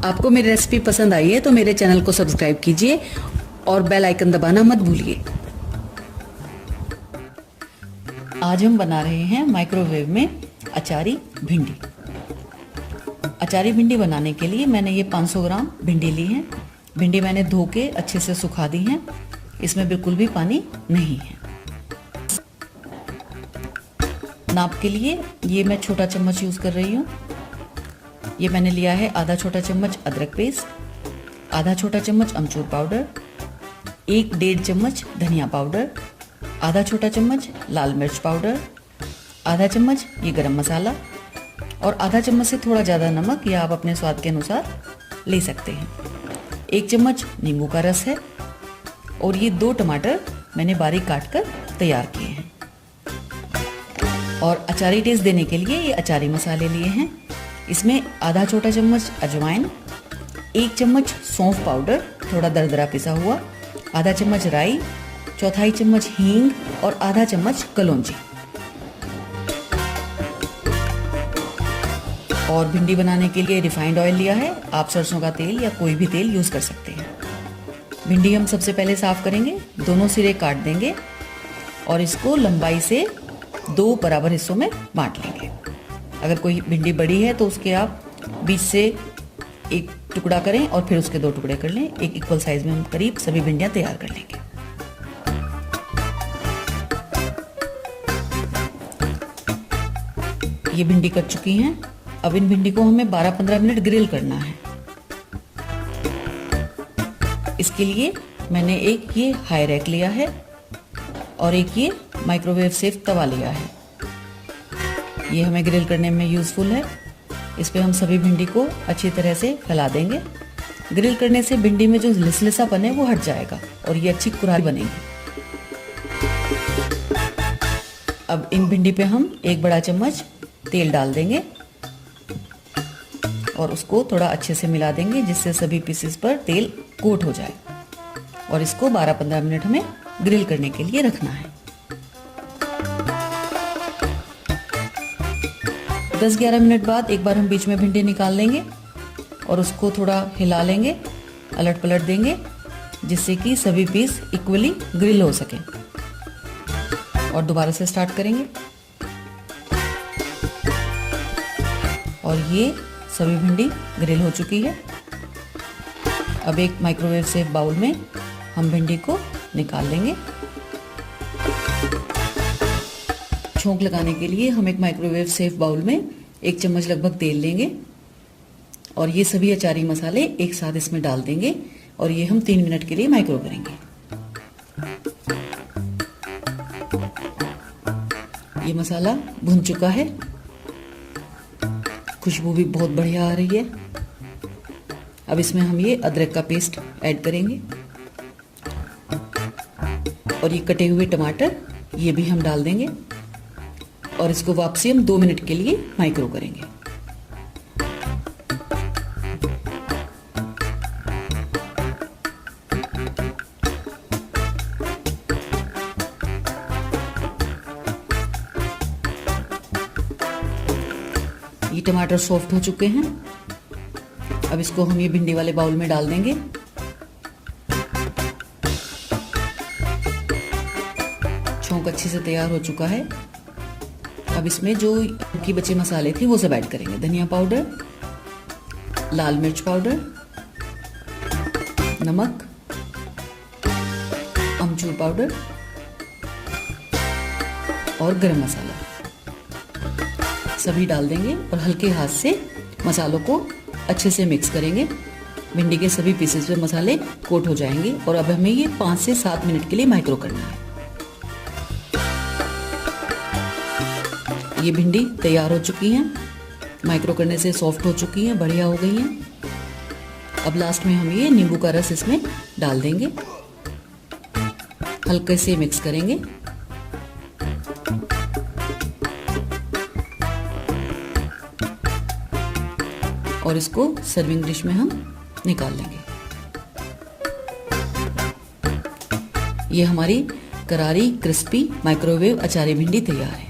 आपको मेरी रेसिपी पसंद आई है तो मेरे चैनल को सब्सक्राइब कीजिए और बेल आइकन दबाना मत भूलिए। आज हम बना रहे हैं माइक्रोवेव में अचारी भिंडी। अचारी भिंडी बनाने के लिए मैंने ये 500 ग्राम भिंडी ली है। भिंडी मैंने धो के अच्छे से सुखा दी है, इसमें बिल्कुल भी पानी नहीं है। नाप के लिए ये मैं छोटा चम्मच यूज़ कर रही हूँ। ये मैंने लिया है आधा छोटा चम्मच अदरक पेस्ट, आधा छोटा चम्मच अमचूर पाउडर, 1-1.5 चम्मच धनिया पाउडर, आधा छोटा चम्मच लाल मिर्च पाउडर, आधा चम्मच ये गरम मसाला और आधा चम्मच से थोड़ा ज़्यादा नमक या आप अपने स्वाद के अनुसार ले सकते हैं। 1 चम्मच नींबू का रस है और ये 2 टमाटर मैंने बारीक काट कर तैयार किए हैं। और अचारी टेस्ट देने के लिए ये अचारी मसाले लिए हैं। इसमें आधा छोटा चम्मच अजवाइन, 1 चम्मच सौंफ पाउडर थोड़ा दरदरा पिसा हुआ, आधा चम्मच राई, 1/4 चम्मच हींग और आधा चम्मच कलौंजी। और भिंडी बनाने के लिए रिफाइंड ऑयल लिया है। आप सरसों का तेल या कोई भी तेल यूज़ कर सकते हैं। भिंडी हम सबसे पहले साफ़ करेंगे, दोनों सिरे काट देंगे और इसको लंबाई से 2 बराबर हिस्सों में बांट लेंगे। अगर कोई भिंडी बड़ी है तो उसके आप बीच से एक टुकड़ा करें और फिर उसके 2 टुकड़े कर लें। एक इक्वल साइज में हम करीब सभी भिंडियाँ तैयार कर लेंगे। ये भिंडी कट चुकी हैं। अब इन भिंडी को हमें 12-15 मिनट ग्रिल करना है। इसके लिए मैंने एक ये हाई रैक लिया है और एक ये माइक्रोवेव सेफ तवा लिया है। ये हमें ग्रिल करने में यूज़फुल है। इस पे हम सभी भिंडी को अच्छी तरह से फैला देंगे। ग्रिल करने से भिंडी में जो लिसलिसापन है वो हट जाएगा और ये अच्छी कुरहारी बनेगी। अब इन भिंडी पे हम 1 बड़ा चम्मच तेल डाल देंगे और उसको थोड़ा अच्छे से मिला देंगे जिससे सभी पीसेस पर तेल कोट हो जाए। और इसको 12-15 मिनट हमें ग्रिल करने के लिए रखना है। 10-11 मिनट बाद एक बार हम बीच में भिंडी निकाल लेंगे और उसको थोड़ा हिला लेंगे, अलट पलट देंगे जिससे कि सभी पीस इक्वली ग्रिल हो सके। और दोबारा से स्टार्ट करेंगे और ये सभी भिंडी ग्रिल हो चुकी है। अब एक माइक्रोवेव सेफ बाउल में हम भिंडी को निकाल लेंगे। छोंक लगाने के लिए हम एक माइक्रोवेव सेफ बाउल में 1 चम्मच लगभग तेल लेंगे और ये सभी अचारी मसाले एक साथ इसमें डाल देंगे और ये हम 3 मिनट के लिए माइक्रो करेंगे। ये मसाला भुन चुका है, खुशबू भी बहुत बढ़िया आ रही है। अब इसमें हम ये अदरक का पेस्ट ऐड करेंगे और ये कटे हुए टमाटर ये भी हम डाल देंगे और इसको वापसी हम 2 मिनट के लिए माइक्रो करेंगे। ये टमाटर सॉफ्ट हो चुके हैं। अब इसको हम ये भिंडी वाले बाउल में डाल देंगे। छोंक अच्छे से तैयार हो चुका है। अब इसमें जो की बचे मसाले थे वो सब ऐड करेंगे। धनिया पाउडर, लाल मिर्च पाउडर, नमक, अमचूर पाउडर और गरम मसाला सभी डाल देंगे और हल्के हाथ से मसालों को अच्छे से मिक्स करेंगे। भिंडी के सभी पीसेस पे मसाले कोट हो जाएंगे और अब हमें ये 5 से 7 मिनट के लिए माइक्रो करना है। ये भिंडी तैयार हो चुकी हैं, माइक्रो करने से सॉफ्ट हो चुकी हैं, बढ़िया हो गई हैं। अब लास्ट में हम ये नींबू का रस इसमें डाल देंगे, हल्के से मिक्स करेंगे। और इसको सर्विंग डिश में हम निकाल लेंगे। ये हमारी करारी क्रिस्पी माइक्रोवेव अचारी भिंडी तैयार है।